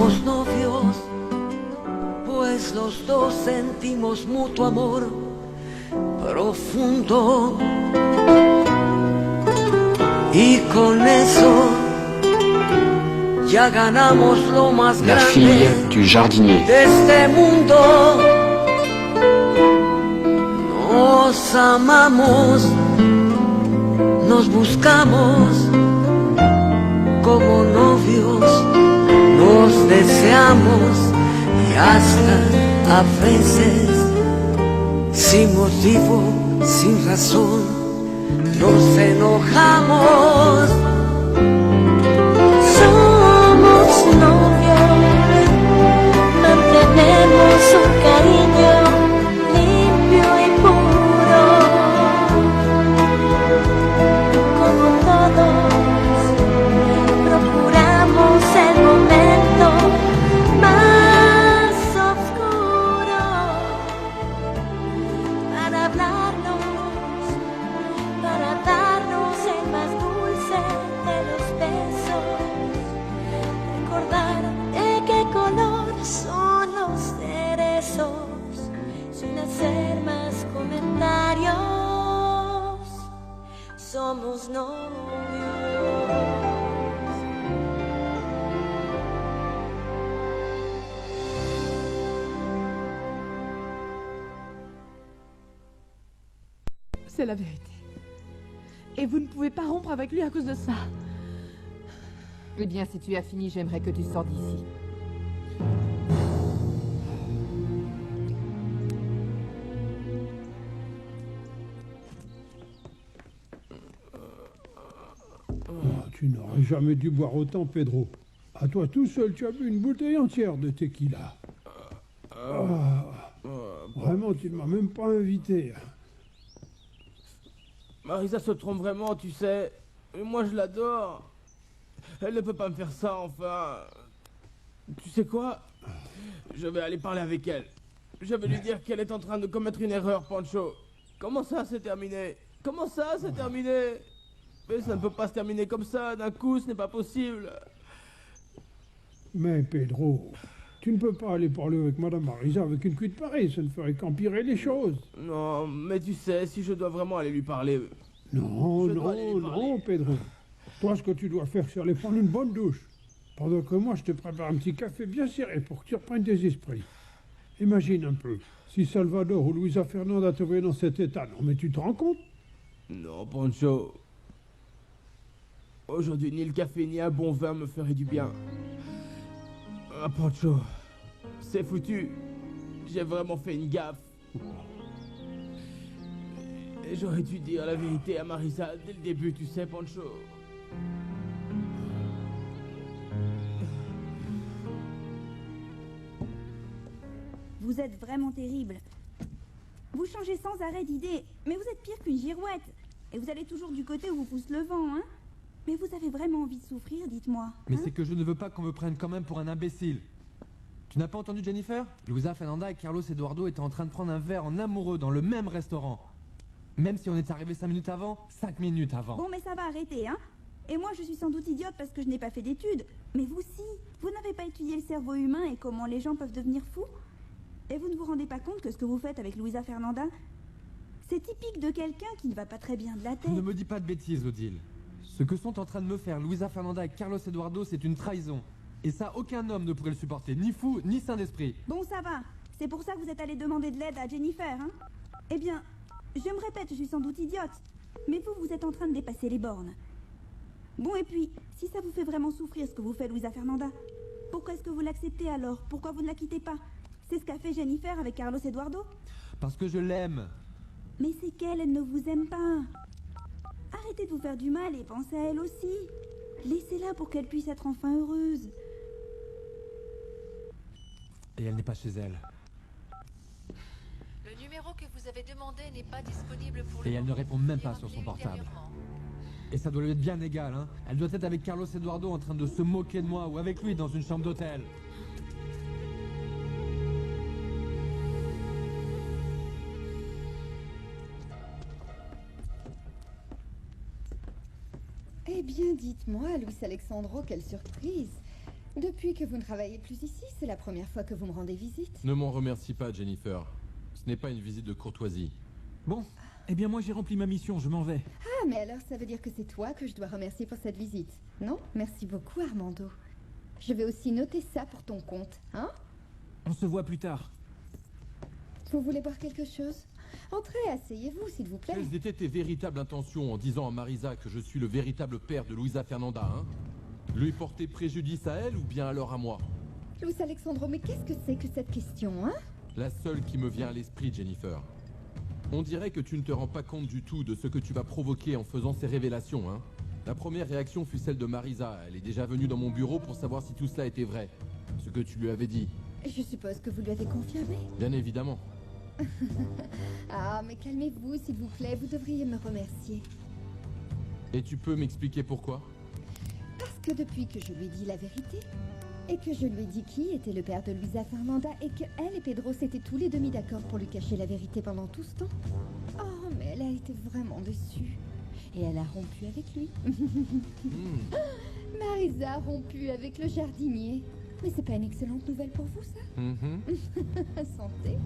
Somos novios, pues los dos sentimos mutuo amor profundo. Y con eso ya ganamos lo más La grande fille du jardinier. de este mundo. Nos amamos, nos buscamos como novios, nos deseamos y hasta a veces sin motivo, sin razón, nos enojamos. Somos novios, mantenemos un cariño limpio y puro, como todos, procuramos el momento más oscuro para hablarnos, para darnos el más dulce de los besos, recordar de qué color son los cerezos, sin hacer más comentarios. Somos novios. C'est la vérité. Et vous ne pouvez pas rompre avec lui à cause de ça. Eh bien, si tu as fini, j'aimerais que tu sortes d'ici. Tu n'aurais jamais dû boire autant, Pedro. À toi tout seul, tu as bu une bouteille entière de tequila. Vraiment, tu ne m'as même pas invité. Marisa se trompe vraiment, tu sais. Et moi, je l'adore. Elle ne peut pas me faire ça, enfin. Tu sais quoi? Je vais aller parler avec elle. Je vais lui dire qu'elle est en train de commettre une erreur, Pancho. Comment ça, c'est terminé? Comment ça, c'est terminé? Mais ça ne peut pas se terminer comme ça, d'un coup, ce n'est pas possible. Mais Pedro, tu ne peux pas aller parler avec Madame Marisa avec une cuite pareille, ça ne ferait qu'empirer les choses. Non, mais tu sais, si je dois vraiment aller lui parler... Non, Je dois aller lui non, parler. non, Pedro. Toi, ce que tu dois faire, c'est aller prendre une bonne douche. Pendant que moi, je te prépare un petit café bien serré pour que tu reprennes tes esprits. Imagine un peu, si Salvador ou Luisa Fernanda te voyaient dans cet état, non mais tu te rends compte? Non, Pancho. Aujourd'hui, ni le café ni un bon vin me feraient du bien. Ah, Pancho, c'est foutu. J'ai vraiment fait une gaffe. Et j'aurais dû dire la vérité à Marisa dès le début, tu sais, Pancho. Vous êtes vraiment terrible. Vous changez sans arrêt d'idée, mais vous êtes pire qu'une girouette. Et vous allez toujours du côté où vous pousse le vent, hein? Mais vous avez vraiment envie de souffrir, dites-moi. Mais hein? c'est que je ne veux pas qu'on me prenne quand même pour un imbécile. Tu n'as pas entendu Jennifer? Luisa Fernanda et Carlos Eduardo étaient en train de prendre un verre en amoureux dans le même restaurant. Même si on est arrivé 5 minutes avant, 5 minutes avant. Bon, mais ça va arrêter, hein? Et moi, je suis sans doute idiote parce que je n'ai pas fait d'études. Mais vous, si. Vous n'avez pas étudié le cerveau humain et comment les gens peuvent devenir fous? Et vous ne vous rendez pas compte que ce que vous faites avec Luisa Fernanda, c'est typique de quelqu'un qui ne va pas très bien de la tête. Ne me dis pas de bêtises, Odile. Ce que sont en train de me faire Luisa Fernanda et Carlos Eduardo, c'est une trahison. Et ça, aucun homme ne pourrait le supporter, ni fou, ni saint d'esprit. Bon, ça va. C'est pour ça que vous êtes allé demander de l'aide à Jennifer, hein? Eh bien, je me répète, je suis sans doute idiote. Mais vous, vous êtes en train de dépasser les bornes. Bon, et puis, si ça vous fait vraiment souffrir ce que vous fait Luisa Fernanda, pourquoi est-ce que vous l'acceptez alors? Pourquoi vous ne la quittez pas? C'est ce qu'a fait Jennifer avec Carlos Eduardo? Parce que je l'aime. Mais c'est qu'elle, elle ne vous aime pas. Arrêtez de vous faire du mal et pensez à elle aussi. Laissez-la pour qu'elle puisse être enfin heureuse. Et elle n'est pas chez elle. Le numéro que vous avez demandé n'est pas disponible pour le Et elle ne moment. répond même pas Veuillez sur son rappeler portable. ultérieurement. Et ça doit lui être bien égal, hein. Elle doit être avec Carlos Eduardo en train de se moquer de moi ou avec lui dans une chambre d'hôtel. Eh bien, dites-moi, Luis Alexandro, quelle surprise! Depuis que vous ne travaillez plus ici, c'est la première fois que vous me rendez visite. Ne m'en remercie pas, Jennifer. Ce n'est pas une visite de courtoisie. Bon, eh bien moi j'ai rempli ma mission, je m'en vais. Ah, mais alors ça veut dire que c'est toi que je dois remercier pour cette visite. Non? Merci beaucoup, Armando. Je vais aussi noter ça pour ton compte, hein? On se voit plus tard. Vous voulez boire quelque chose? Entrez, asseyez-vous, s'il vous plaît. Quelles étaient tes véritables intentions en disant à Marisa que je suis le véritable père de Luisa Fernanda, hein? Lui porter préjudice à elle ou bien alors à moi? Luis Alexandro, mais qu'est-ce que c'est que cette question, hein? La seule qui me vient à l'esprit, Jennifer. On dirait que tu ne te rends pas compte du tout de ce que tu vas provoquer en faisant ces révélations, hein? La première réaction fut celle de Marisa. Elle est déjà venue dans mon bureau pour savoir si tout cela était vrai. Ce que tu lui avais dit. Je suppose que vous lui avez confirmé. Bien évidemment. Ah, mais calmez-vous, s'il vous plaît, vous devriez me remercier. Et tu peux m'expliquer pourquoi? Parce que depuis que je lui ai dit la vérité, et que je lui ai dit qui était le père de Luisa Fernanda, et que elle et Pedro s'étaient tous les deux mis d'accord pour lui cacher la vérité pendant tout ce temps. Oh, mais elle a été vraiment déçue. Et elle a rompu avec lui. Marisa a rompu avec le jardinier. Mais c'est pas une excellente nouvelle pour vous, ça? Santé.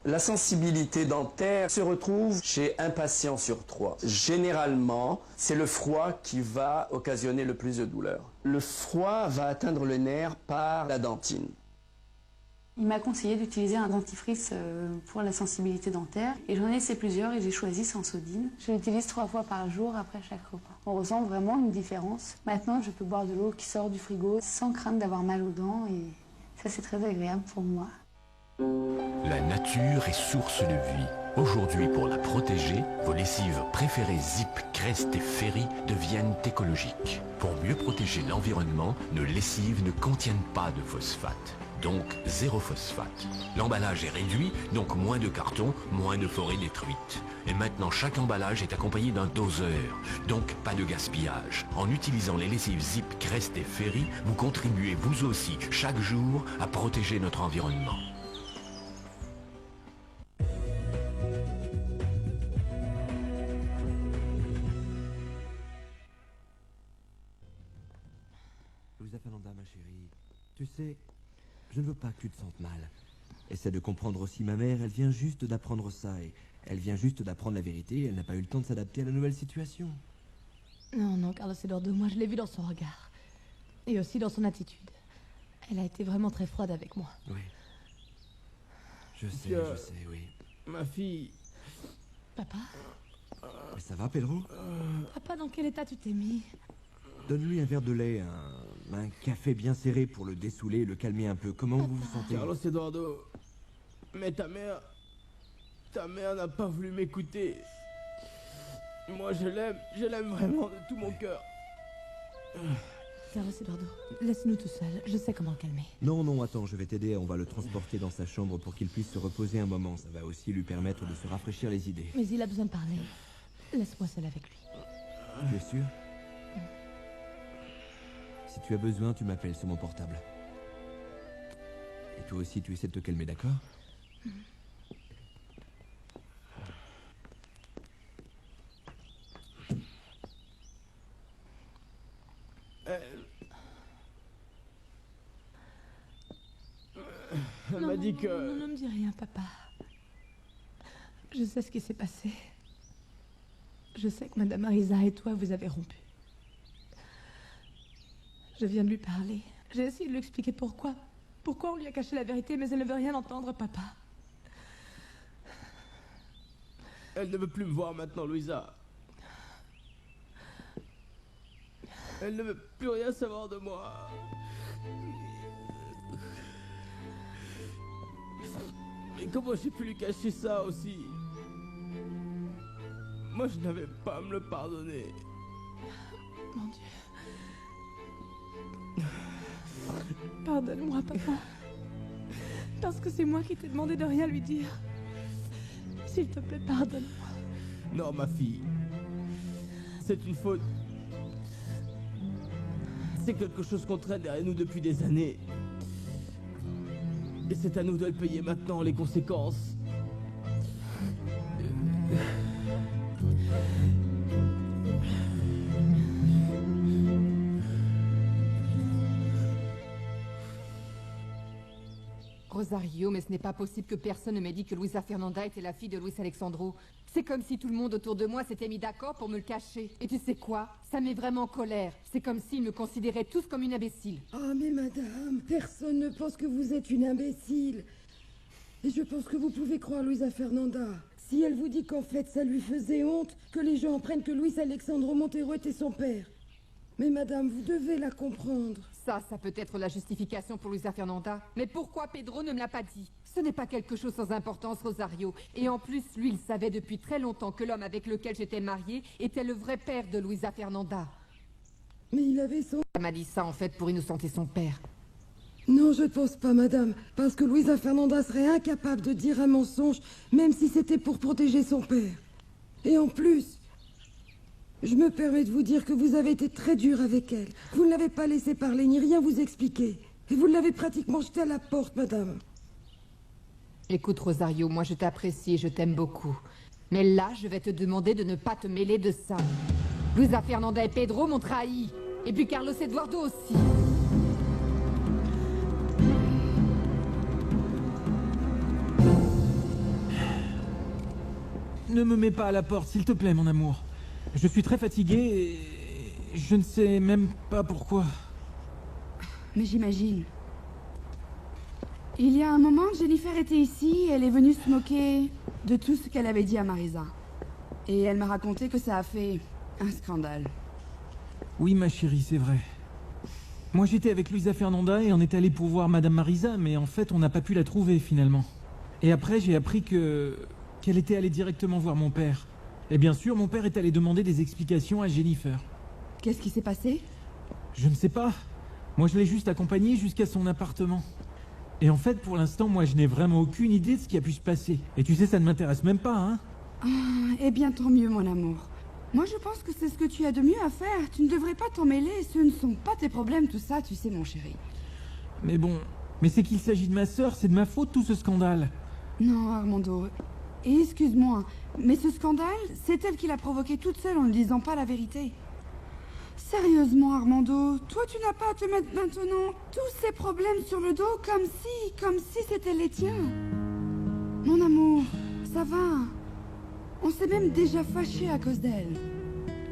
La sensibilité dentaire se retrouve chez un patient sur 3. Généralement, c'est le froid qui va occasionner le plus de douleur. Le froid va atteindre le nerf par la dentine. Il m'a conseillé d'utiliser un dentifrice pour la sensibilité dentaire. Et j'en ai essayé plusieurs et j'ai choisi Sensodyne. Je l'utilise 3 fois par jour après chaque repas. On ressent vraiment une différence. Maintenant, je peux boire de l'eau qui sort du frigo sans crainte d'avoir mal aux dents. Et ça, c'est très agréable pour moi. La nature est source de vie. Aujourd'hui, pour la protéger, vos lessives préférées Zip, Crest et Ferry deviennent écologiques. Pour mieux protéger l'environnement, nos lessives ne contiennent pas de phosphate. Donc, 0 phosphate. L'emballage est réduit, donc moins de carton, moins de forêts détruites. Et maintenant, chaque emballage est accompagné d'un doseur, donc pas de gaspillage. En utilisant les lessives Zip, Crest et Ferry, vous contribuez vous aussi, chaque jour, à protéger notre environnement. Luisa Fernanda, ma chérie, tu sais, je ne veux pas que tu te sentes mal. Essaie de comprendre aussi ma mère, elle vient juste d'apprendre ça et elle vient juste d'apprendre la vérité, elle n'a pas eu le temps de s'adapter à la nouvelle situation. Non, non, Carlos Eduardo, moi je l'ai vu dans son regard. Et aussi dans son attitude. Elle a été vraiment très froide avec moi. Oui. Je sais, oui. Ma fille... Papa? Mais ça va, Pedro? Papa, dans quel état tu t'es mis? Donne-lui un verre de lait, un café bien serré pour le dessouler et le calmer un peu. Comment vous vous sentez? Carlos Eduardo, mais ta mère n'a pas voulu m'écouter. Moi je l'aime vraiment de tout mon cœur. Carlos Eduardo, laisse-nous tout seul, je sais comment le calmer. Non, non, attends, je vais t'aider, on va le transporter dans sa chambre pour qu'il puisse se reposer un moment. Ça va aussi lui permettre de se rafraîchir les idées. Mais il a besoin de parler. Laisse-moi seule avec lui. Tu es sûr? Si tu as besoin, tu m'appelles sur mon portable. Et toi aussi, tu essaies de te calmer, d'accord? Elle m'a dit que... Non, ne me dis rien, papa. Je sais ce qui s'est passé. Je sais que Madame Marisa et toi, vous avez rompu. Je viens de lui parler. J'ai essayé de lui expliquer pourquoi. Pourquoi on lui a caché la vérité, mais elle ne veut rien entendre, papa. Elle ne veut plus me voir maintenant, Luisa. Elle ne veut plus rien savoir de moi. Mais comment j'ai pu lui cacher ça aussi? Moi, je n'avais pas à me le pardonner. Mon Dieu. Pardonne-moi, papa. Parce que c'est moi qui t'ai demandé de rien lui dire. S'il te plaît, pardonne-moi. Non, ma fille. C'est une faute. C'est quelque chose qu'on traîne derrière nous depuis des années. Et c'est à nous de le payer maintenant, les conséquences. Rosario, mais ce n'est pas possible que personne ne m'ait dit que Luisa Fernanda était la fille de Luis Alexandro. C'est comme si tout le monde autour de moi s'était mis d'accord pour me le cacher. Et tu sais quoi? Ça met vraiment en colère. C'est comme s'ils me considéraient tous comme une imbécile. Ah, mais madame, personne ne pense que vous êtes une imbécile. Et je pense que vous pouvez croire Luisa Fernanda. Si elle vous dit qu'en fait ça lui faisait honte, que les gens apprennent que Luis Alexandro Montero était son père. Mais madame, vous devez la comprendre. Ça peut être la justification pour Luisa Fernanda. Mais pourquoi Pedro ne me l'a pas dit? Ce n'est pas quelque chose sans importance, Rosario. Et en plus, lui, il savait depuis très longtemps que l'homme avec lequel j'étais mariée était le vrai père de Luisa Fernanda. Mais il avait son... Elle m'a dit ça, en fait, pour innocenter son père. Non, je ne pense pas, madame. Parce que Luisa Fernanda serait incapable de dire un mensonge, même si c'était pour protéger son père. Et en plus... je me permets de vous dire que vous avez été très dur avec elle. Vous ne l'avez pas laissé parler ni rien vous expliquer. Et vous l'avez pratiquement jeté à la porte, madame. Écoute, Rosario, moi je t'apprécie et je t'aime beaucoup. Mais là, je vais te demander de ne pas te mêler de ça. Luisa Fernanda et Pedro m'ont trahi. Et puis Carlos Eduardo aussi. Ne me mets pas à la porte, s'il te plaît, mon amour. Je suis très fatigué et je ne sais même pas pourquoi. Mais j'imagine. Il y a un moment, Jennifer était ici et elle est venue se moquer de tout ce qu'elle avait dit à Marisa. Et elle m'a raconté que ça a fait un scandale. Oui, ma chérie, c'est vrai. Moi, j'étais avec Luisa Fernanda et on est allé pour voir Madame Marisa, mais en fait, on n'a pas pu la trouver finalement. Et après, j'ai appris qu'elle était allée directement voir mon père. Et bien sûr, mon père est allé demander des explications à Jennifer. Qu'est-ce qui s'est passé? Je ne sais pas. Moi, je l'ai juste accompagnée jusqu'à son appartement. Et en fait, pour l'instant, moi, je n'ai vraiment aucune idée de ce qui a pu se passer. Et tu sais, ça ne m'intéresse même pas, hein. Ah, eh bien, tant mieux, mon amour. Moi, je pense que c'est ce que tu as de mieux à faire. Tu ne devrais pas t'en mêler. Ce ne sont pas tes problèmes, tout ça, tu sais, mon chéri. Mais bon, mais c'est qu'il s'agit de ma sœur, c'est de ma faute, tout ce scandale. Non, Armando. Et excuse-moi, mais ce scandale, c'est elle qui l'a provoqué toute seule en ne disant pas la vérité. Sérieusement, Armando, toi tu n'as pas à te mettre maintenant tous ces problèmes sur le dos comme si c'était les tiens. Mon amour, ça va. On s'est même déjà fâché à cause d'elle.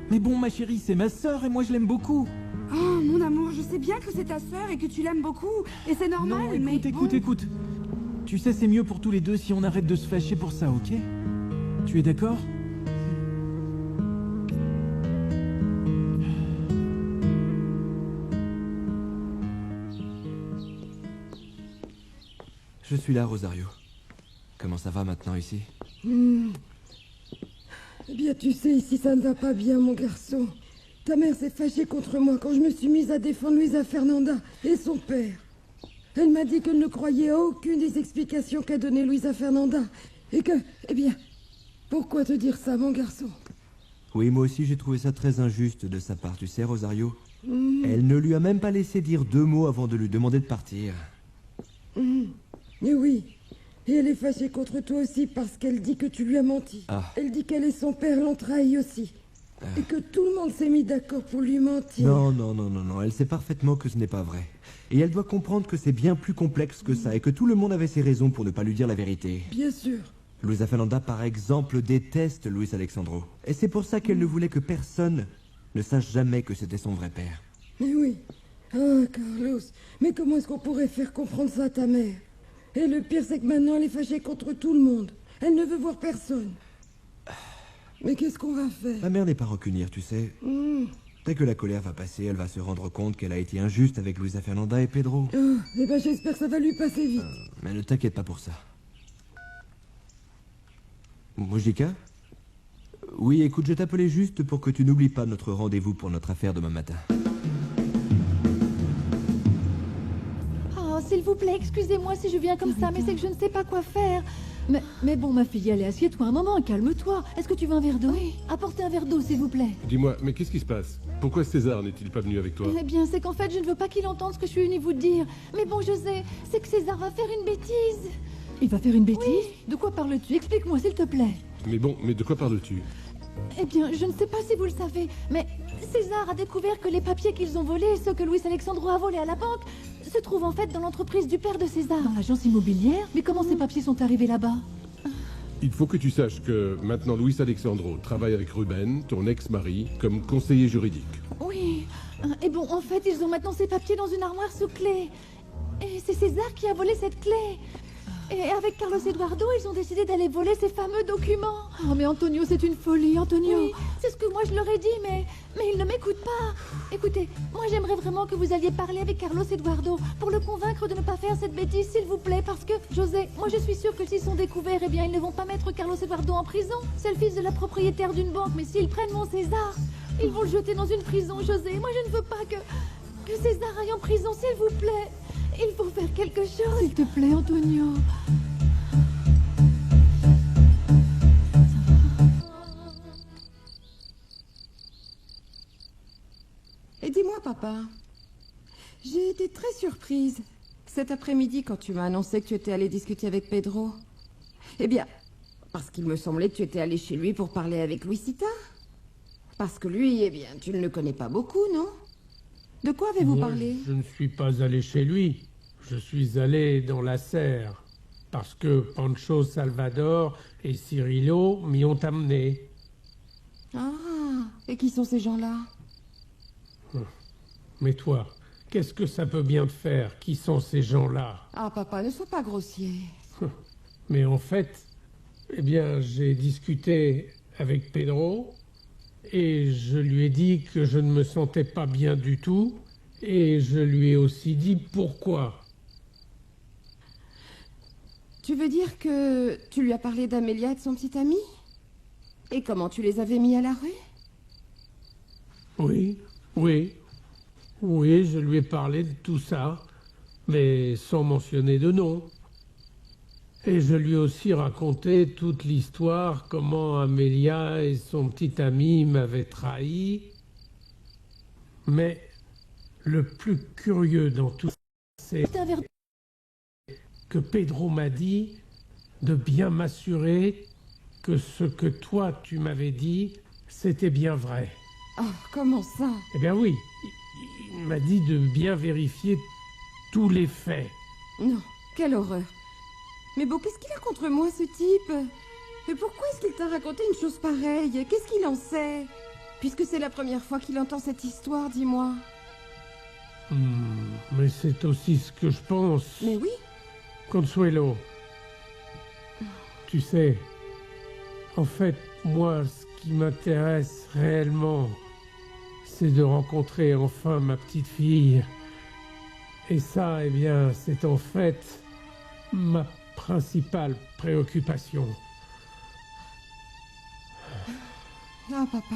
Mais bon, ma chérie, c'est ma sœur et moi je l'aime beaucoup. Oh, mon amour, je sais bien que c'est ta sœur et que tu l'aimes beaucoup. Et c'est normal, non, mais écoute. Tu sais, c'est mieux pour tous les deux si on arrête de se fâcher pour ça, ok? Tu es d'accord? Je suis là, Rosario. Comment ça va maintenant ici? Eh bien, tu sais, ici, ça ne va pas bien, mon garçon. Ta mère s'est fâchée contre moi quand je me suis mise à défendre Luisa Fernanda et son père. Elle m'a dit qu'elle ne croyait à aucune des explications qu'a données Luisa Fernanda. Et que... Eh bien, pourquoi te dire ça, mon garçon? Oui, moi aussi, j'ai trouvé ça très injuste de sa part, tu sais, Rosario. Elle ne lui a même pas laissé dire 2 mots avant de lui demander de partir. Et oui. Et elle est fâchée contre toi aussi parce qu'elle dit que tu lui as menti. Elle dit qu'elle et son père l'ont trahi aussi. Et que tout le monde s'est mis d'accord pour lui mentir. Non, elle sait parfaitement que ce n'est pas vrai. Et elle doit comprendre que c'est bien plus complexe que ça et que tout le monde avait ses raisons pour ne pas lui dire la vérité. Bien sûr. Luisa Fernanda, par exemple, déteste Luis Alexandro. Et c'est pour ça qu'elle ne voulait que personne ne sache jamais que c'était son vrai père. Mais oui. Ah, Carlos, mais comment est-ce qu'on pourrait faire comprendre ça à ta mère? Et le pire, c'est que maintenant, elle est fâchée contre tout le monde. Elle ne veut voir personne. Mais qu'est-ce qu'on va faire? Ma mère n'est pas rancunière, tu sais. Dès que la colère va passer, elle va se rendre compte qu'elle a été injuste avec Luisa Fernanda et Pedro. Eh ben, j'espère que ça va lui passer vite. Mais ne t'inquiète pas pour ça. Mojica? Oui, écoute, je t'appelais juste pour que tu n'oublies pas notre rendez-vous pour notre affaire demain matin. Oh, s'il vous plaît, excusez-moi si je viens comme ça, mais c'est que je ne sais pas quoi faire. Mais bon, ma fille, allez, assieds-toi un moment, calme-toi. Est-ce que tu veux un verre d'eau? Oui. Apportez un verre d'eau, s'il vous plaît. Dis-moi, mais qu'est-ce qui se passe? Pourquoi César n'est-il pas venu avec toi? Eh bien, c'est qu'en fait, je ne veux pas qu'il entende ce que je suis venue vous dire. Mais bon, José, c'est que César va faire une bêtise. Il va faire une bêtise? Oui. De quoi parles-tu? Explique-moi, s'il te plaît. Mais bon, mais de quoi parles-tu? Eh bien, je ne sais pas si vous le savez, mais César a découvert que les papiers qu'ils ont volés, ceux que Luis Alexandro a volés à la banque, se trouvent en fait dans l'entreprise du père de César. Dans l'agence immobilière? Mais comment ces papiers sont arrivés là-bas? Il faut que tu saches que maintenant Luis Alexandro travaille avec Ruben, ton ex-mari, comme conseiller juridique. Oui. Et bon, en fait, ils ont maintenant ces papiers dans une armoire sous clé. Et c'est César qui a volé cette clé. Et avec Carlos Eduardo, ils ont décidé d'aller voler ces fameux documents. Oh, mais Antonio, c'est une folie, Antonio. Oui, c'est ce que moi je leur ai dit, mais ils ne m'écoutent pas. Écoutez, moi j'aimerais vraiment que vous alliez parler avec Carlos Eduardo pour le convaincre de ne pas faire cette bêtise, s'il vous plaît, parce que, José, moi je suis sûre que s'ils sont découverts, eh bien ils ne vont pas mettre Carlos Eduardo en prison. C'est le fils de la propriétaire d'une banque, mais s'ils prennent mon César, ils vont le jeter dans une prison, José. Moi je ne veux pas que César aille en prison, s'il vous plaît. Il faut faire quelque chose. S'il te plaît, Antonio. Et dis-moi, papa, j'ai été très surprise cet après-midi quand tu m'as annoncé que tu étais allé discuter avec Pedro. Eh bien, parce qu'il me semblait que tu étais allé chez lui pour parler avec Luisita. Parce que lui, eh bien, tu ne le connais pas beaucoup, non? De quoi avez-vous parlé? Je ne suis pas allé chez lui. Je suis allé dans la serre. Parce que Pancho Salvador et Cirillo m'y ont amené. Ah, et qui sont ces gens-là? Mais toi, qu'est-ce que ça peut bien te faire? Qui sont ces gens-là? Ah, papa, ne sois pas grossier. Mais en fait, eh bien, j'ai discuté avec Pedro et je lui ai dit que je ne me sentais pas bien du tout et je lui ai aussi dit pourquoi. Tu veux dire que tu lui as parlé d'Amélia et de son petit ami? Et comment tu les avais mis à la rue? Oui, je lui ai parlé de tout ça, mais sans mentionner de nom. Et je lui ai aussi raconté toute l'histoire, comment Amélia et son petit ami m'avaient trahi. Mais le plus curieux dans tout ça, c'est que Pedro m'a dit de bien m'assurer que ce que toi tu m'avais dit, c'était bien vrai. Oh, comment ça? Eh bien oui, il m'a dit de bien vérifier tous les faits. Non, quelle horreur. Mais bon, qu'est-ce qu'il a contre moi, ce type? Et pourquoi est-ce qu'il t'a raconté une chose pareille? Qu'est-ce qu'il en sait? Puisque c'est la première fois qu'il entend cette histoire, dis-moi. Mais c'est aussi ce que je pense. Mais oui. Consuelo, tu sais, en fait, moi, ce qui m'intéresse réellement, c'est de rencontrer enfin ma petite fille. Et ça, eh bien, c'est en fait ma principale préoccupation. Ah, papa.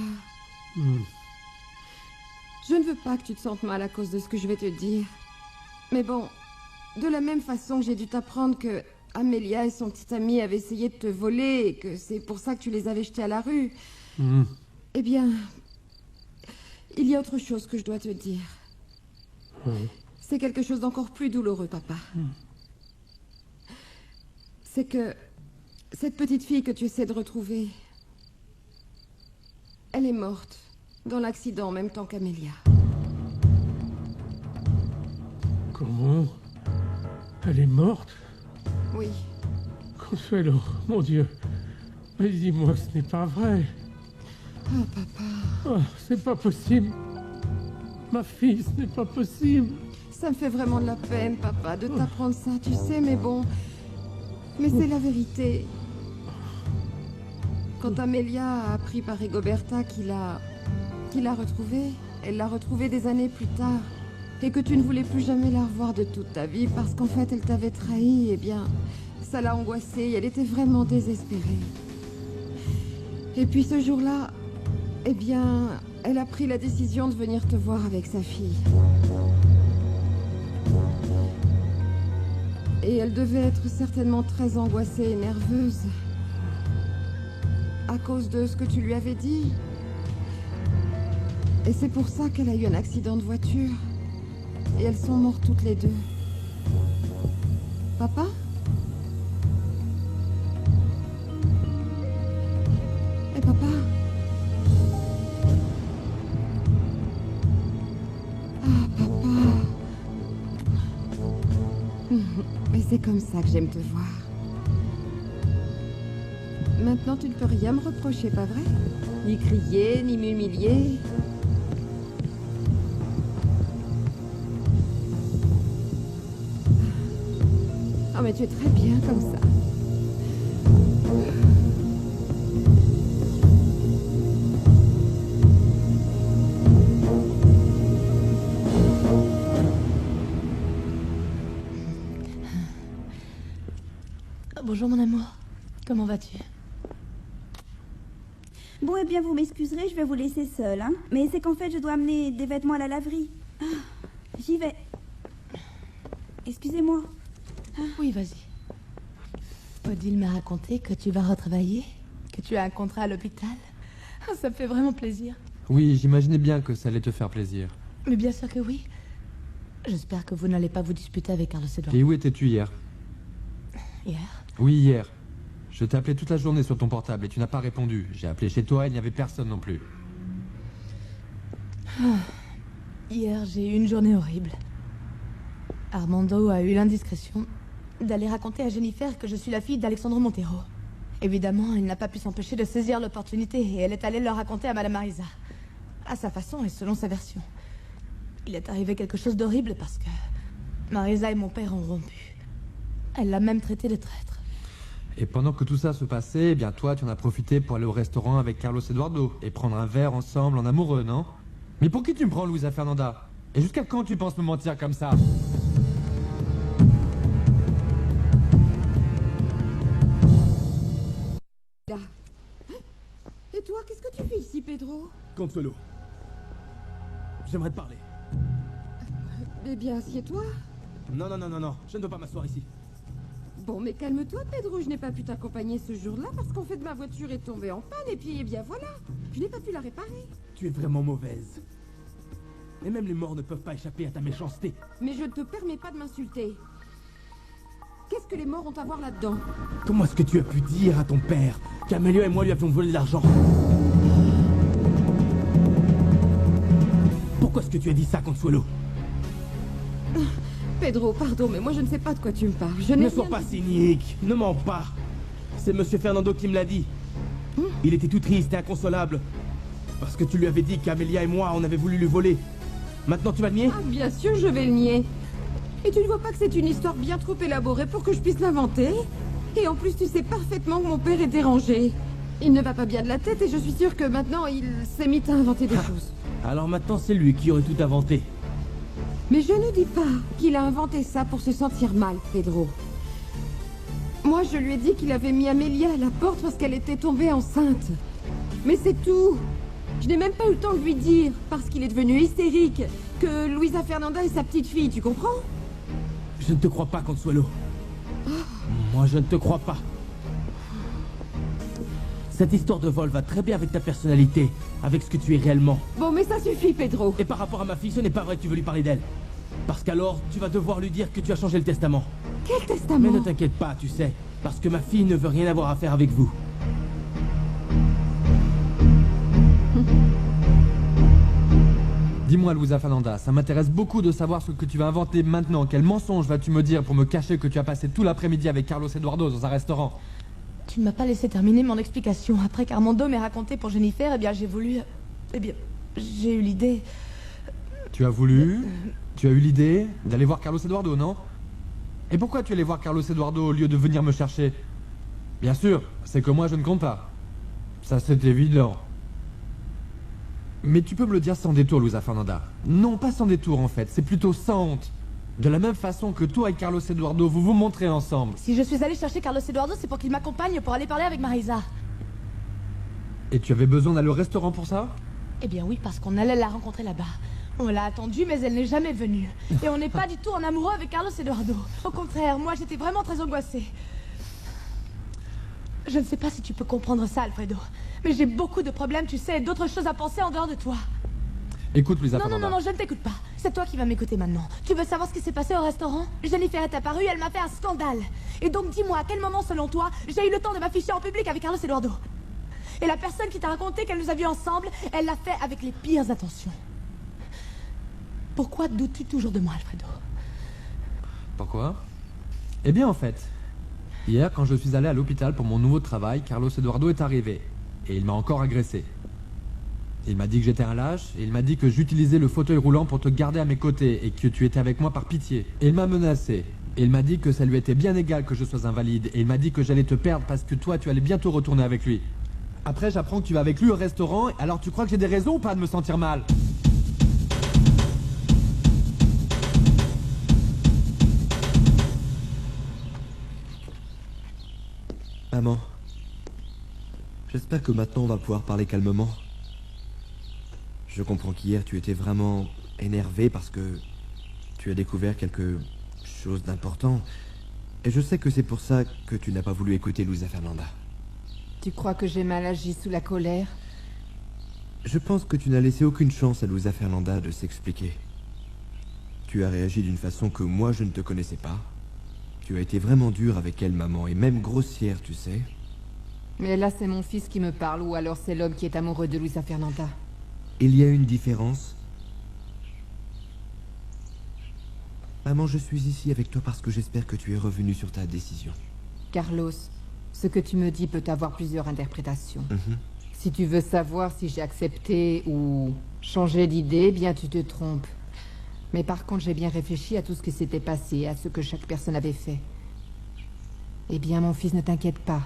Je ne veux pas que tu te sentes mal à cause de ce que je vais te dire. Mais bon, de la même façon que j'ai dû t'apprendre que Amélia et son petit ami avaient essayé de te voler et que c'est pour ça que tu les avais jetés à la rue, eh bien, il y a autre chose que je dois te dire. C'est quelque chose d'encore plus douloureux, papa. C'est que cette petite fille que tu essaies de retrouver, elle est morte dans l'accident en même temps qu'Amélia. Comment? Elle est morte? Oui. Consuelo, mon Dieu. Mais dis-moi que ce n'est pas vrai. Oh, papa. Oh, c'est pas possible. Ma fille, ce n'est pas possible. Ça me fait vraiment de la peine, papa, de t'apprendre ça, tu sais, mais bon... Mais c'est la vérité. Quand Amélia a appris par Rigoberta qu'il l'a retrouvée, elle l'a retrouvée des années plus tard, et que tu ne voulais plus jamais la revoir de toute ta vie parce qu'en fait elle t'avait trahi, eh bien, ça l'a angoissée et elle était vraiment désespérée. Et puis ce jour-là, eh bien, elle a pris la décision de venir te voir avec sa fille. Et elle devait être certainement très angoissée et nerveuse. À cause de ce que tu lui avais dit. Et c'est pour ça qu'elle a eu un accident de voiture. Et elles sont mortes toutes les deux. Papa? Et papa? Ah, papa. Mais c'est comme ça que j'aime te voir. Maintenant, tu ne peux rien me reprocher, pas vrai? Ni crier, ni m'humilier. Oh, mais tu es très bien comme ça. Bonjour mon amour, comment vas-tu? Bon, eh bien, vous m'excuserez, je vais vous laisser seule, hein. Mais c'est qu'en fait, je dois amener des vêtements à la laverie. Ah, j'y vais. Excusez-moi. Oui, vas-y. Odile m'a raconté que tu vas retravailler, que tu as un contrat à l'hôpital. Ah, ça me fait vraiment plaisir. Oui, j'imaginais bien que ça allait te faire plaisir. Mais bien sûr que oui. J'espère que vous n'allez pas vous disputer avec Carlos Eduardo. Et où étais-tu hier? Hier? Oui, hier. Je t'ai appelé toute la journée sur ton portable et tu n'as pas répondu. J'ai appelé chez toi et il n'y avait personne non plus. Ah. Hier, j'ai eu une journée horrible. Armando a eu l'indiscrétion d'aller raconter à Jennifer que je suis la fille d'Alexandro Montero. Évidemment, il n'a pas pu s'empêcher de saisir l'opportunité et elle est allée le raconter à Madame Marisa. À sa façon et selon sa version. Il est arrivé quelque chose d'horrible parce que Marisa et mon père ont rompu. Elle l'a même traité de traître. Et pendant que tout ça se passait, eh bien toi, tu en as profité pour aller au restaurant avec Carlos Eduardo et prendre un verre ensemble en amoureux, non? Mais pour qui tu me prends, Luisa Fernanda? Et jusqu'à quand tu penses me mentir comme ça? Et toi, qu'est-ce que tu fais ici, Pedro? Consuelo. J'aimerais te parler. Eh bien, assieds-toi. Non, je ne veux pas m'asseoir ici. Bon, mais calme-toi, Pedro. Je n'ai pas pu t'accompagner ce jour-là parce qu'en fait, ma voiture est tombée en panne et puis, eh bien, voilà. Je n'ai pas pu la réparer. Tu es vraiment mauvaise. Et même les morts ne peuvent pas échapper à ta méchanceté. Mais je ne te permets pas de m'insulter. Qu'est-ce que les morts ont à voir là-dedans? Comment est-ce que tu as pu dire à ton père qu'Amelia et moi lui avions volé de l'argent? Pourquoi est-ce que tu as dit ça, Consuelo? Pedro, pardon, mais moi je ne sais pas de quoi tu me parles. Ne sois pas cynique, ne mens pas. C'est Monsieur Fernando qui me l'a dit. Il était tout triste et inconsolable. Parce que tu lui avais dit qu'Amelia et moi, on avait voulu lui voler. Maintenant tu vas le nier? Ah, bien sûr, je vais le nier. Et tu ne vois pas que c'est une histoire bien trop élaborée pour que je puisse l'inventer? Et en plus, tu sais parfaitement que mon père est dérangé. Il ne va pas bien de la tête et je suis sûre que maintenant, il s'est mis à inventer des choses. Alors maintenant, c'est lui qui aurait tout inventé. Mais je ne dis pas qu'il a inventé ça pour se sentir mal, Pedro. Moi, je lui ai dit qu'il avait mis Amelia à la porte parce qu'elle était tombée enceinte. Mais c'est tout. Je n'ai même pas eu le temps de lui dire, parce qu'il est devenu hystérique, que Luisa Fernanda est sa petite fille, tu comprends? Je ne te crois pas, Consuelo. Moi, je ne te crois pas. Cette histoire de vol va très bien avec ta personnalité, avec ce que tu es réellement. Bon, mais ça suffit, Pedro. Et par rapport à ma fille, ce n'est pas vrai que tu veux lui parler d'elle. Parce qu'alors, tu vas devoir lui dire que tu as changé le testament. Quel testament? Mais ne t'inquiète pas, tu sais, parce que ma fille ne veut rien avoir à faire avec vous. Dis-moi, Luisa Fernanda, ça m'intéresse beaucoup de savoir ce que tu vas inventer maintenant. Quel mensonge vas-tu me dire pour me cacher que tu as passé tout l'après-midi avec Carlos Eduardo dans un restaurant? Tu ne m'as pas laissé terminer mon explication. Après qu'Armando m'ait raconté pour Jennifer, eh bien j'ai voulu... Eh bien, j'ai eu l'idée... Tu as voulu... Tu as eu l'idée d'aller voir Carlos Eduardo, non? Et pourquoi tu es allé voir Carlos Eduardo au lieu de venir me chercher? Bien sûr, c'est que moi je ne compte pas. Ça c'est évident. Mais tu peux me le dire sans détour, Luisa Fernanda. Non, pas sans détour en fait, c'est plutôt sans honte. De la même façon que toi et Carlos Eduardo, vous vous montrez ensemble. Si je suis allée chercher Carlos Eduardo, c'est pour qu'il m'accompagne pour aller parler avec Marisa. Et tu avais besoin d'aller au restaurant pour ça? Eh bien oui, parce qu'on allait la rencontrer là-bas. On l'a attendue, mais elle n'est jamais venue. Et on n'est pas du tout en amoureux avec Carlos Eduardo. Au contraire, moi j'étais vraiment très angoissée. Je ne sais pas si tu peux comprendre ça, Alfredo. Mais j'ai beaucoup de problèmes, tu sais, et d'autres choses à penser en dehors de toi. Écoute, Luisa Non, Fernanda. non, je ne t'écoute pas. C'est toi qui vas m'écouter maintenant. Tu veux savoir ce qui s'est passé au restaurant? Jennifer est apparue, elle m'a fait un scandale. Et donc dis-moi, à quel moment, selon toi, j'ai eu le temps de m'afficher en public avec Carlos Eduardo? Et la personne qui t'a raconté qu'elle nous a vus ensemble, elle l'a fait avec les pires intentions. Pourquoi doutes-tu toujours de moi, Alfredo? Pourquoi? Eh bien, en fait, hier, quand je suis allé à l'hôpital pour mon nouveau travail, Carlos Eduardo est arrivé. Et il m'a encore agressé. Il m'a dit que j'étais un lâche, et il m'a dit que j'utilisais le fauteuil roulant pour te garder à mes côtés, et que tu étais avec moi par pitié. Et il m'a menacé. Et il m'a dit que ça lui était bien égal que je sois invalide. Et il m'a dit que j'allais te perdre parce que toi, tu allais bientôt retourner avec lui. Après, j'apprends que tu vas avec lui au restaurant, alors tu crois que j'ai des raisons ou pas de me sentir mal? Maman, j'espère que maintenant on va pouvoir parler calmement. Je comprends qu'hier tu étais vraiment énervé parce que tu as découvert quelque chose d'important. Et je sais que c'est pour ça que tu n'as pas voulu écouter Luisa Fernanda. Tu crois que j'ai mal agi sous la colère? Je pense que tu n'as laissé aucune chance à Luisa Fernanda de s'expliquer. Tu as réagi d'une façon que moi je ne te connaissais pas. Tu as été vraiment dur avec elle, maman, et même grossière, tu sais. Mais là, c'est mon fils qui me parle, ou alors c'est l'homme qui est amoureux de Luisa Fernanda. Il y a une différence. Maman, je suis ici avec toi parce que j'espère que tu es revenu sur ta décision. Carlos, ce que tu me dis peut avoir plusieurs interprétations. Si tu veux savoir si j'ai accepté ou changé d'idée, bien tu te trompes. Mais par contre, j'ai bien réfléchi à tout ce qui s'était passé, à ce que chaque personne avait fait. Eh bien, mon fils, ne t'inquiète pas.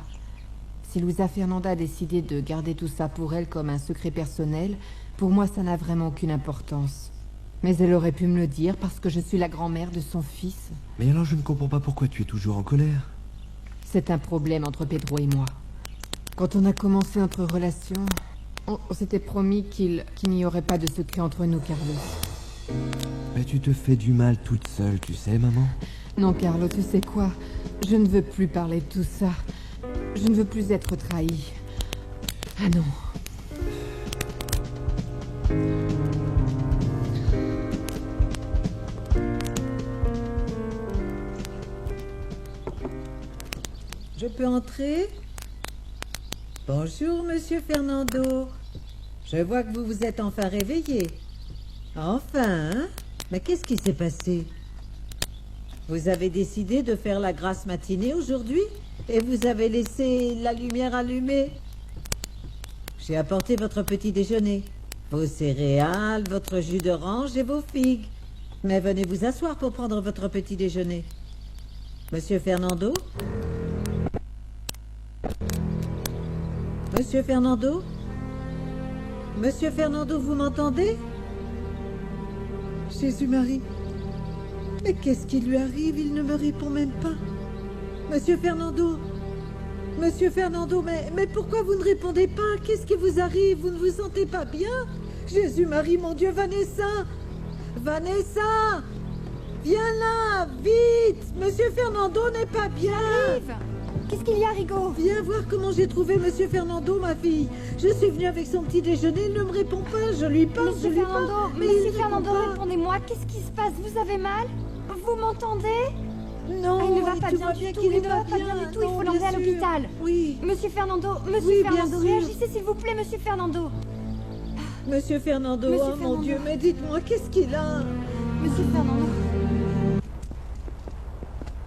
Si Luisa Fernanda a décidé de garder tout ça pour elle comme un secret personnel, pour moi, ça n'a vraiment aucune importance. Mais elle aurait pu me le dire parce que je suis la grand-mère de son fils. Mais alors, je ne comprends pas pourquoi tu es toujours en colère. C'est un problème entre Pedro et moi. Quand on a commencé notre relation, on s'était promis qu'il n'y aurait pas de secret entre nous, Carlos. Mais tu te fais du mal toute seule, tu sais, maman. Non, Carlo, tu sais quoi? Je ne veux plus parler de tout ça. Je ne veux plus être trahi. Ah non. Je peux entrer? Bonjour, monsieur Fernando. Je vois que vous vous êtes enfin réveillé. Enfin, hein? Mais qu'est-ce qui s'est passé? Vous avez décidé de faire la grasse matinée aujourd'hui et vous avez laissé la lumière allumée. J'ai apporté votre petit déjeuner, vos céréales, votre jus d'orange et vos figues. Mais venez vous asseoir pour prendre votre petit déjeuner. Monsieur Fernando? Monsieur Fernando? Monsieur Fernando, vous m'entendez? Jésus-Marie. Mais qu'est-ce qui lui arrive? Il ne me répond même pas. Monsieur Fernando. Monsieur Fernando, mais pourquoi vous ne répondez pas? Qu'est-ce qui vous arrive? Vous ne vous sentez pas bien? Jésus-Marie, mon Dieu, Vanessa! Vanessa! Viens là, vite! Monsieur Fernando n'est pas bien! Arrive! Qu'est-ce qu'il y a, Rigo? Viens voir comment j'ai trouvé Monsieur Fernando, ma fille. Je suis venue avec son petit déjeuner, il ne me répond pas. Je lui parle, Monsieur je lui Fernando, parle. Mais Monsieur il ne Fernando, répond pas. répondez-moi, qu'est-ce qui se passe? Vous avez mal? Vous m'entendez? Non, il ne va pas tu bien vois du bien tout, qu'il il est ne pas va pas bien bien. du tout, il Non, faut l'emmener à bien sûr. l'hôpital. Oui. Monsieur Fernando, Oui, Monsieur bien Fernando, sûr. réagissez s'il vous plaît, Monsieur Fernando. Monsieur Fernando, Monsieur oh mon Fernando. Dieu, mais dites-moi, qu'est-ce qu'il a? Monsieur Fernando.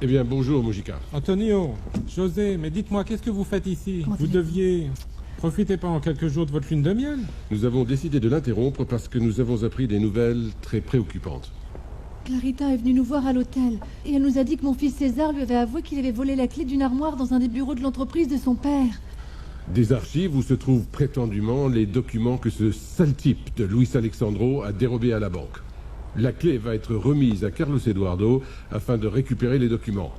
Eh bien, bonjour, Mujica. Antonio, José, mais dites-moi, qu'est-ce que vous faites ici? Comment Vous deviez profiter pendant quelques jours de votre lune de miel. Nous avons décidé de l'interrompre parce que nous avons appris des nouvelles très préoccupantes. Clarita est venue nous voir à l'hôtel et elle nous a dit que mon fils César lui avait avoué qu'il avait volé la clé d'une armoire dans un des bureaux de l'entreprise de son père. Des archives où se trouvent prétendument les documents que ce sale type de Luis Alexandro a dérobés à la banque. La clé va être remise à Carlos Eduardo afin de récupérer les documents.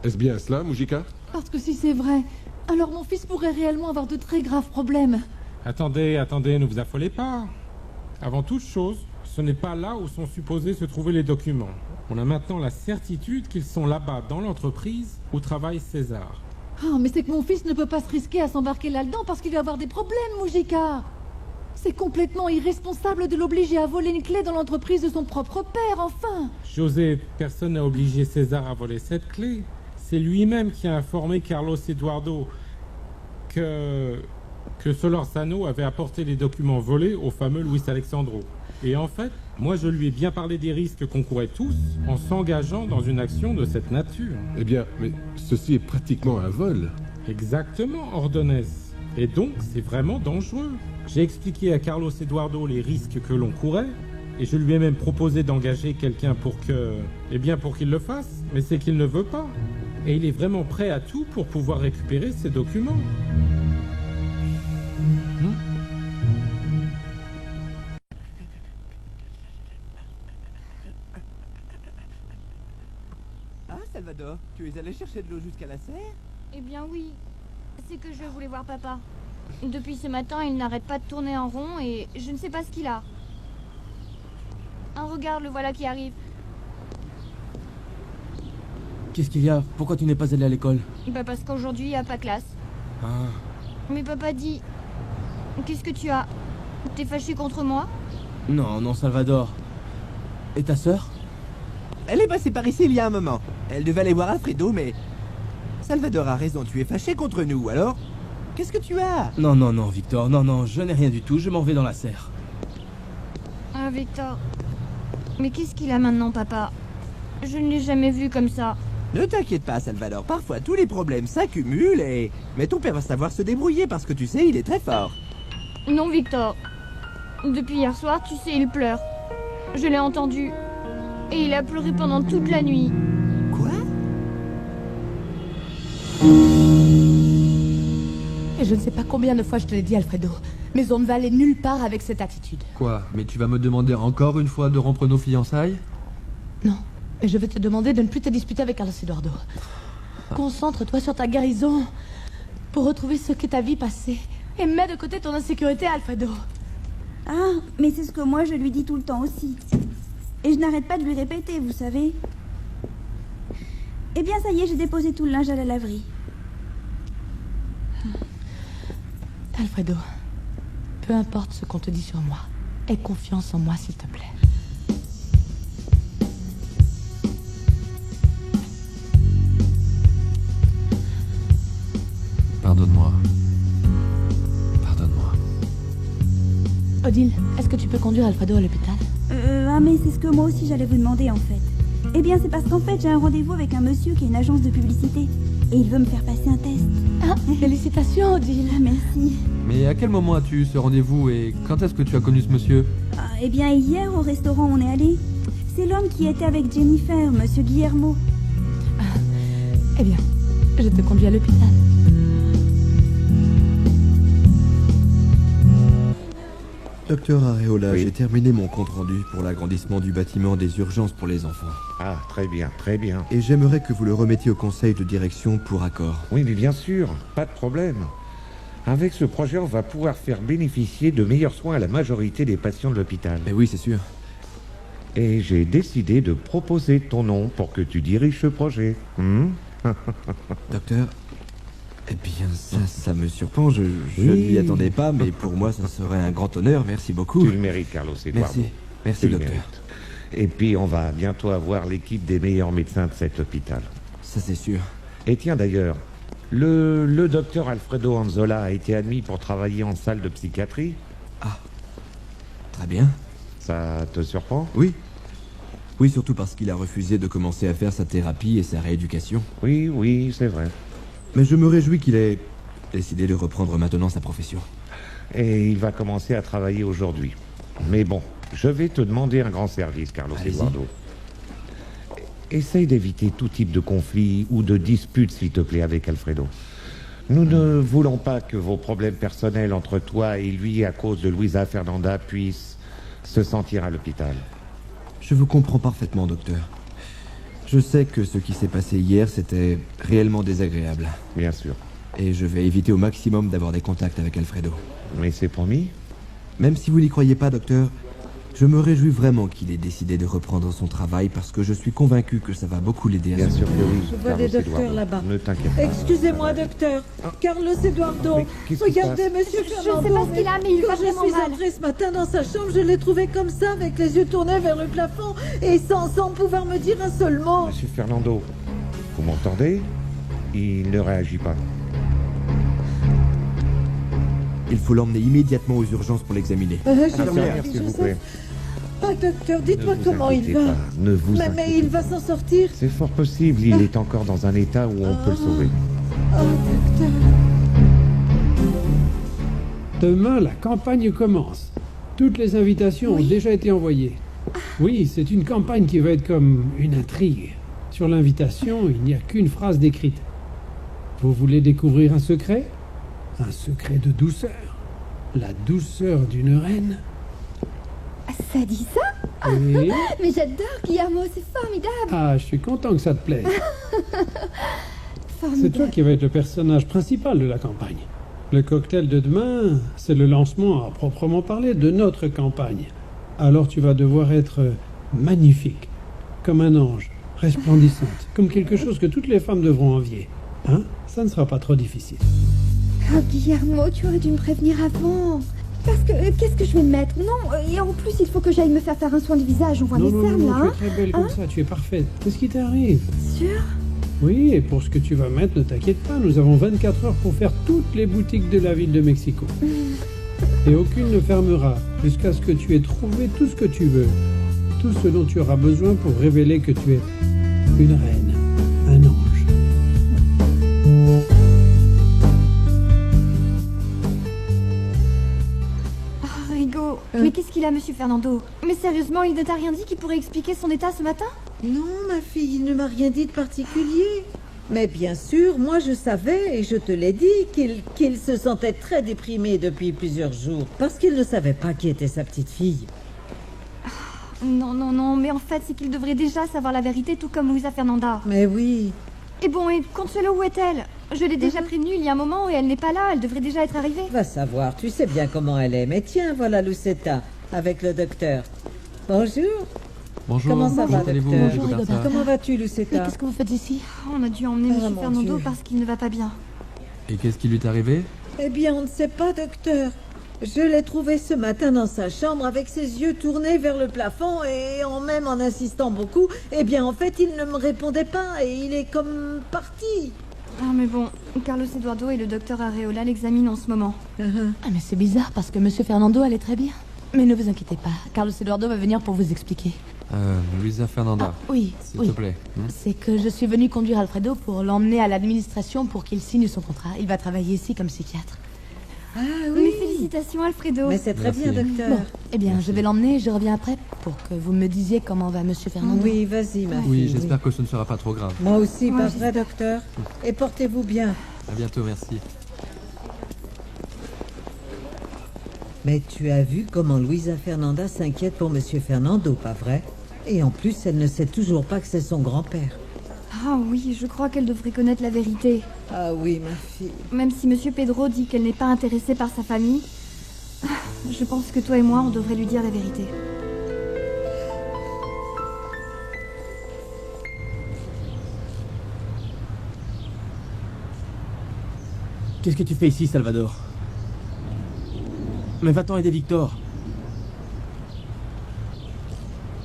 Est-ce bien cela, Mujica? Parce que si c'est vrai, alors mon fils pourrait réellement avoir de très graves problèmes. Attendez, ne vous affolez pas. Avant toute chose, ce n'est pas là où sont supposés se trouver les documents. On a maintenant la certitude qu'ils sont là-bas, dans l'entreprise où travaille César. Oh, mais c'est que mon fils ne peut pas se risquer à s'embarquer là-dedans parce qu'il va avoir des problèmes, Mujika. C'est complètement irresponsable de l'obliger à voler une clé dans l'entreprise de son propre père, enfin. José, personne n'a obligé César à voler cette clé. C'est lui-même qui a informé Carlos Eduardo que Solorzano avait apporté les documents volés au fameux Luis Alexandro. Et en fait, moi je lui ai bien parlé des risques qu'on courait tous en s'engageant dans une action de cette nature. Eh bien, mais ceci est pratiquement un vol. Exactement, Ordonez. Et donc, c'est vraiment dangereux. J'ai expliqué à Carlos Eduardo les risques que l'on courait, et je lui ai même proposé d'engager quelqu'un pour qu'il le fasse, mais c'est qu'il ne veut pas. Et il est vraiment prêt à tout pour pouvoir récupérer ces documents. Ah, Salvador, tu es allé chercher de l'eau jusqu'à la serre? Eh bien oui, c'est que je voulais voir papa. Depuis ce matin, il n'arrête pas de tourner en rond et je ne sais pas ce qu'il a. Ah, regarde, le voilà qui arrive. Qu'est-ce qu'il y a? Pourquoi tu n'es pas allé à l'école? Bah parce qu'aujourd'hui, il n'y a pas classe. Ah. Mais papa dit... Qu'est-ce que tu as? T'es fâché contre moi? Non, non, Salvador. Et ta sœur? Elle est passée par ici il y a un moment. Elle devait aller voir Alfredo, mais... Salvador a raison, tu es fâché contre nous, alors? Qu'est-ce que tu as? Non, non, non, Victor, non, non, je n'ai rien du tout, je m'en vais dans la serre. Ah, Victor... Mais qu'est-ce qu'il a maintenant, papa? Je ne l'ai jamais vu comme ça. Ne t'inquiète pas, Salvador, parfois tous les problèmes s'accumulent et... Mais ton père va savoir se débrouiller parce que tu sais, il est très fort. Non, Victor. Depuis hier soir, tu sais, il pleure. Je l'ai entendu. Et il a pleuré pendant toute la nuit. Quoi? Et je ne sais pas combien de fois je te l'ai dit, Alfredo, mais on ne va aller nulle part avec cette attitude. Quoi? Mais tu vas me demander encore une fois de rompre nos fiançailles? Non, mais je vais te demander de ne plus te disputer avec Carlos Eduardo. Concentre-toi sur ta guérison pour retrouver ce qu'est ta vie passée. Et mets de côté ton insécurité, Alfredo. Ah, mais c'est ce que moi je lui dis tout le temps aussi. Et je n'arrête pas de lui répéter, vous savez. Eh bien, ça y est, j'ai déposé tout le linge à la laverie. Alfredo, peu importe ce qu'on te dit sur moi, aie confiance en moi, s'il te plaît. Pardonne-moi. Pardonne-moi. Odile, est-ce que tu peux conduire Alfredo à l'hôpital? Ah, mais c'est ce que moi aussi j'allais vous demander, en fait. Eh bien, c'est parce qu'en fait, j'ai un rendez-vous avec un monsieur qui a une agence de publicité. Et il veut me faire passer un test. Ah, félicitations, Odile. Ah, merci. Mais à quel moment as-tu eu ce rendez-vous et quand est-ce que tu as connu ce monsieur? Ah, eh bien, hier, au restaurant où on est allé. C'est l'homme qui était avec Jennifer, monsieur Guillermo. Ah, eh bien, je te conduis à l'hôpital. Docteur Areola, j'ai terminé mon compte-rendu pour l'agrandissement du bâtiment des urgences pour les enfants. Ah, très bien, très bien. Et j'aimerais que vous le remettiez au conseil de direction pour accord. Oui, mais bien sûr, pas de problème. Avec ce projet, on va pouvoir faire bénéficier de meilleurs soins à la majorité des patients de l'hôpital. Mais oui, c'est sûr. Et j'ai décidé de proposer ton nom pour que tu diriges ce projet. Docteur, eh bien, ça me surprend. Je ne m'y attendais pas, mais pour moi, ça serait un grand honneur. Merci beaucoup. Tu le mérites, Carlos Eduardo. Merci, docteur. Et puis, on va bientôt avoir l'équipe des meilleurs médecins de cet hôpital. Ça, c'est sûr. Et tiens, d'ailleurs, le docteur Alfredo Anzola a été admis pour travailler en salle de psychiatrie. Ah, très bien. Ça te surprend? Oui. Oui, surtout parce qu'il a refusé de commencer à faire sa thérapie et sa rééducation. Oui, oui, c'est vrai. Mais je me réjouis qu'il ait décidé de reprendre maintenant sa profession. Et il va commencer à travailler aujourd'hui. Mais bon, je vais te demander un grand service, Carlos Eduardo. Essaye d'éviter tout type de conflit ou de dispute, s'il te plaît, avec Alfredo. Nous ne voulons pas que vos problèmes personnels entre toi et lui à cause de Luisa Fernanda puissent se sentir à l'hôpital. Je vous comprends parfaitement, docteur. Je sais que ce qui s'est passé hier, c'était réellement désagréable. Bien sûr. Et je vais éviter au maximum d'avoir des contacts avec Alfredo. Mais c'est promis? Même si vous n'y croyez pas, docteur, Je me réjouis vraiment qu'il ait décidé de reprendre son travail parce que je suis convaincu que ça va beaucoup l'aider à Bien sûr que oui. Je vois des docteurs là-bas. Ne t'inquiète pas. Excusez-moi, docteur. Carlos Eduardo. qu'est-ce qui Regardez, se passe monsieur Je Fernando. sais pas ce qu'il a, mais il va Quand je vraiment suis mal. entrée ce matin dans sa chambre, je l'ai trouvé comme ça, avec les yeux tournés vers le plafond et sans pouvoir me dire un seul mot. Monsieur Fernando, vous m'entendez? Il ne réagit pas. Il faut l'emmener immédiatement aux urgences pour l'examiner. S'il vous plaît. Ah, docteur, dites-moi Ne vous comment il inquiétez va. pas, ne vous Mais inquiétez il va s'en sortir. C'est fort possible, il est encore dans un état où on peut le sauver. Oh, docteur. Demain, la campagne commence. Toutes les invitations ont déjà été envoyées. Oui, c'est une campagne qui va être comme une intrigue. Sur l'invitation, il n'y a qu'une phrase décrite. Vous voulez découvrir un secret? Un secret de douceur. La douceur d'une reine. Ça dit ça? Oui. Mais j'adore, Guillermo, c'est formidable. Ah, je suis content que ça te plaise. C'est Formidable. toi qui vas être le personnage principal de la campagne. Le cocktail de demain, c'est le lancement à proprement parler de notre campagne. Alors tu vas devoir être magnifique, comme un ange, resplendissante, comme quelque chose que toutes les femmes devront envier. Hein? Ça ne sera pas trop difficile. Oh, Guillermo, tu aurais dû me prévenir avant. Parce que, qu'est-ce que je vais me mettre? Non, et en plus, il faut que j'aille me faire un soin du visage. On voit Non, les non, cernes, non, là, tu hein? es très belle comme ça, tu es parfaite. Qu'est-ce qui t'arrive? Sûr? Oui, et pour ce que tu vas mettre, ne t'inquiète pas, nous avons 24 heures pour faire toutes les boutiques de la ville de Mexico. Et aucune ne fermera jusqu'à ce que tu aies trouvé tout ce que tu veux. Tout ce dont tu auras besoin pour révéler que tu es une reine, un ange. Oh, Rigo, mais qu'est-ce qu'il a, monsieur Fernando? Mais sérieusement, il ne t'a rien dit qui pourrait expliquer son état ce matin? Non, ma fille, il ne m'a rien dit de particulier. Mais bien sûr, moi je savais, et je te l'ai dit, qu'il se sentait très déprimé depuis plusieurs jours, parce qu'il ne savait pas qui était sa petite fille. Non, non, non, mais en fait, c'est qu'il devrait déjà savoir la vérité, tout comme Luisa Fernanda. Mais oui. Et bon, et Consuelo, où est-elle? Je l'ai déjà prévenue il y a un moment et elle n'est pas là, elle devrait déjà être arrivée. Va savoir, tu sais bien comment elle est. Mais tiens, voilà Lucetta, avec le docteur. Bonjour. Bonjour, Comment ça va, allez-vous, docteur? Rigoberta? Comment vas-tu, Mais Lucetta? qu'est-ce que vous faites ici? On a dû emmener Ah, monsieur mon Fernando Dieu. parce qu'il ne va pas bien. Et qu'est-ce qui lui est arrivé? Eh bien, on ne sait pas, docteur. Je l'ai trouvé ce matin dans sa chambre avec ses yeux tournés vers le plafond et même en insistant beaucoup, eh bien, en fait, il ne me répondait pas et il est comme parti. Ah, mais bon, Carlos Eduardo et le docteur Areola l'examinent en ce moment. Ah, mais c'est bizarre parce que monsieur Fernando allait très bien. Mais ne vous inquiétez pas, Carlos Eduardo va venir pour vous expliquer. Luisa Fernanda. Oui, S'il oui. te plaît. C'est que je suis venue conduire Alfredo pour l'emmener à l'administration pour qu'il signe son contrat. Il va travailler ici comme psychiatre. Ah Mais félicitations, Alfredo. Mais c'est très bien, docteur. Bon, eh bien, je vais l'emmener et je reviens après pour que vous me disiez comment va monsieur Fernando. Oui, vas-y, ma Oui, fille. j'espère que ce ne sera pas trop grave. Moi aussi, Ouais, pas j'espère. vrai, docteur? Et portez-vous bien. À bientôt, merci. Mais tu as vu comment Luisa Fernanda s'inquiète pour monsieur Fernando, pas vrai? Et en plus, elle ne sait toujours pas que c'est son grand-père. Ah oui, je crois qu'elle devrait connaître la vérité. Ah oui, ma fille. Même si monsieur Pedro dit qu'elle n'est pas intéressée par sa famille, je pense que toi et moi, on devrait lui dire la vérité. Qu'est-ce que tu fais ici, Salvador? Mais va-t'en aider Victor.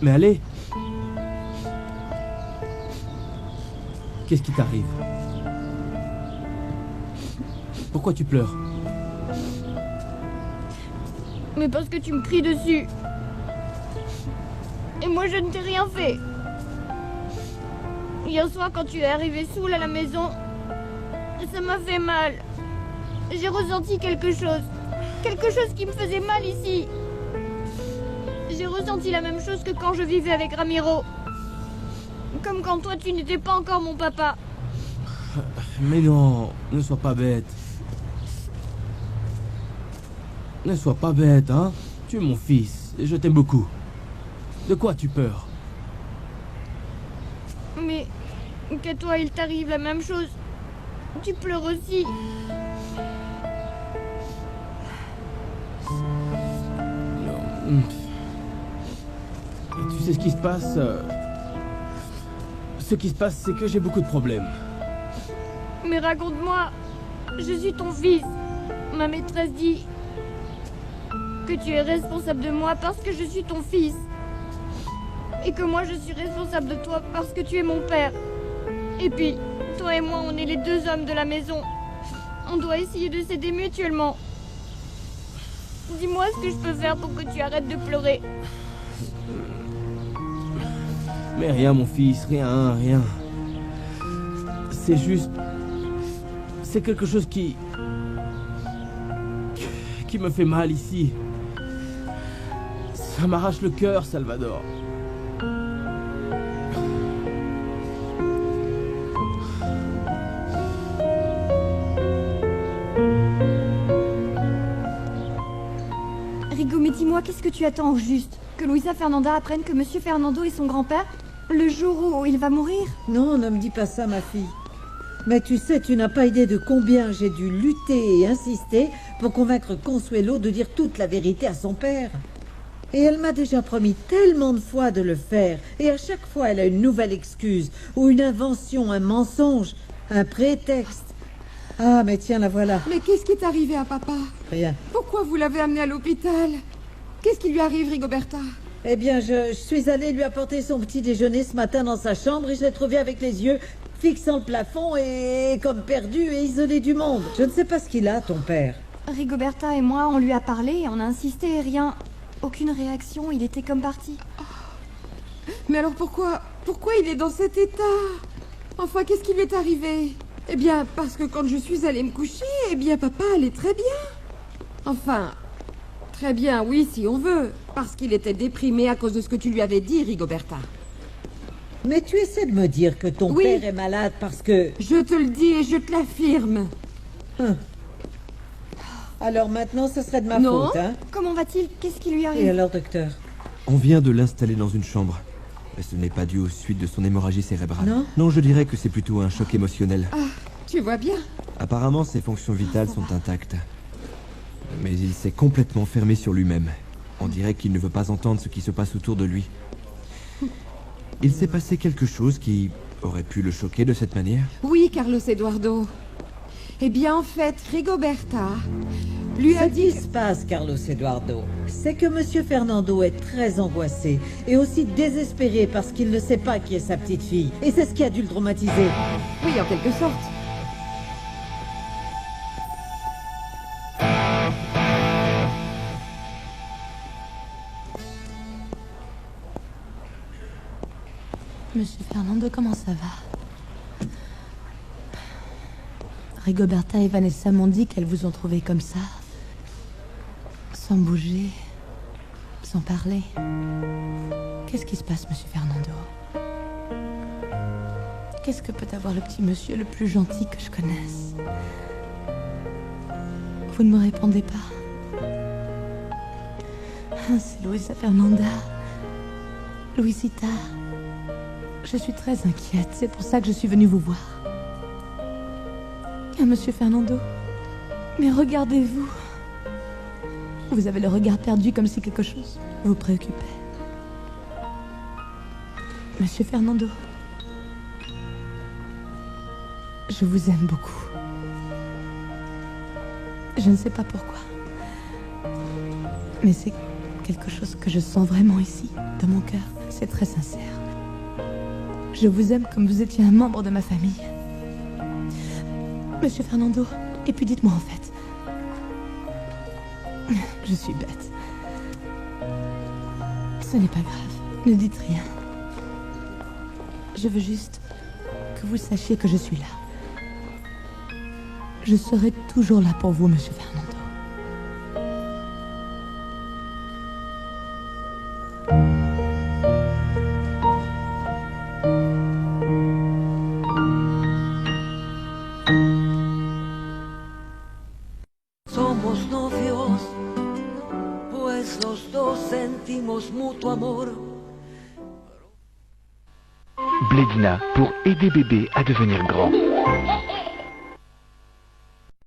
Mais allez. Qu'est-ce qui t'arrive? Pourquoi tu pleures? Mais parce que tu me cries dessus. Et moi, je ne t'ai rien fait. Hier soir, quand tu es arrivé saoul à la maison, ça m'a fait mal. J'ai ressenti quelque chose. Quelque chose qui me faisait mal ici. J'ai ressenti la même chose que quand je vivais avec Ramiro. Comme quand toi, tu n'étais pas encore mon papa. Mais non, ne sois pas bête. Ne sois pas bête, hein? Tu es mon fils et je t'aime beaucoup. De quoi as-tu peur? Mais qu'à toi, il t'arrive la même chose. Tu pleures aussi. Tu sais ce qui se passe Ce qui se passe, c'est que j'ai beaucoup de problèmes. Mais raconte-moi, je suis ton fils. Ma maîtresse dit que tu es responsable de moi parce que je suis ton fils. Et que moi je suis responsable de toi parce que tu es mon père. Et puis, toi et moi, on est les deux hommes de la maison. On doit essayer de s'aider mutuellement. Dis-moi ce que je peux faire pour que tu arrêtes de pleurer. Mais rien, mon fils, rien. C'est juste... C'est quelque chose qui me fait mal ici. Ça m'arrache le cœur, Salvador. Rigo, mais dis-moi, qu'est-ce que tu attends au juste? Que Luisa Fernanda apprenne que Monsieur Fernando est son grand-père le jour où il va mourir? Non, ne me dis pas ça, ma fille. Mais tu sais, tu n'as pas idée de combien j'ai dû lutter et insister pour convaincre Consuelo de dire toute la vérité à son père. Et elle m'a déjà promis tellement de fois de le faire. Et à chaque fois, elle a une nouvelle excuse, ou une invention, un mensonge, un prétexte. Ah, mais tiens, la voilà. Mais qu'est-ce qui est arrivé à papa? Rien. Pourquoi vous l'avez amené à l'hôpital? Qu'est-ce qui lui arrive, Rigoberta? Eh bien, je suis allée lui apporter son petit déjeuner ce matin dans sa chambre et je l'ai trouvé avec les yeux fixant le plafond et comme perdu et isolé du monde. Je ne sais pas ce qu'il a, ton père. Rigoberta et moi, on lui a parlé, on a insisté et rien. Aucune réaction, il était comme parti. Mais alors pourquoi il est dans cet état? Enfin, qu'est-ce qui lui est arrivé? Eh bien, parce que quand je suis allée me coucher, eh bien, papa allait très bien. Enfin, très bien, oui, si on veut. Parce qu'il était déprimé à cause de ce que tu lui avais dit, Rigoberta. Mais tu essaies de me dire que ton père est malade parce que... Je te le dis et je te l'affirme. Alors maintenant, ce serait de ma Non. faute, hein? Comment va-t-il? Qu'est-ce qui lui arrive? Et alors, docteur? On vient de l'installer dans une chambre. Mais ce n'est pas dû aux suites de son hémorragie cérébrale. Non? Non, je dirais que c'est plutôt un choc émotionnel. Ah, tu vois bien. Apparemment, ses fonctions vitales sont intactes. Mais il s'est complètement fermé sur lui-même. On dirait qu'il ne veut pas entendre ce qui se passe autour de lui. Il s'est passé quelque chose qui aurait pu le choquer de cette manière? Oui, Carlos Eduardo. Eh bien, en fait, Rigoberta lui a dit... Ce qui se passe, Carlos Eduardo, c'est que Monsieur Fernando est très angoissé et aussi désespéré parce qu'il ne sait pas qui est sa petite fille. Et c'est ce qui a dû le traumatiser. Oui, en quelque sorte. Monsieur Fernando, comment ça va? Rigoberta et Vanessa m'ont dit qu'elles vous ont trouvé comme ça. Sans bouger. Sans parler. Qu'est-ce qui se passe, monsieur Fernando? Qu'est-ce que peut avoir le petit monsieur le plus gentil que je connaisse? Vous ne me répondez pas. Ah, c'est Luisa Fernanda. Luisita. Je suis très inquiète, c'est pour ça que je suis venue vous voir. Ah, monsieur Fernando, mais regardez-vous. Vous avez le regard perdu comme si quelque chose vous préoccupait. Monsieur Fernando, je vous aime beaucoup. Je ne sais pas pourquoi, mais c'est quelque chose que je sens vraiment ici, dans mon cœur. C'est très sincère. Je vous aime comme vous étiez un membre de ma famille. Monsieur Fernando, et puis dites-moi en fait. Je suis bête. Ce n'est pas grave, ne dites rien. Je veux juste que vous sachiez que je suis là. Je serai toujours là pour vous, monsieur Fernando. Somos novios, pues los dos sentimos mutuo amor. Blédina pour aider bébé à devenir grand.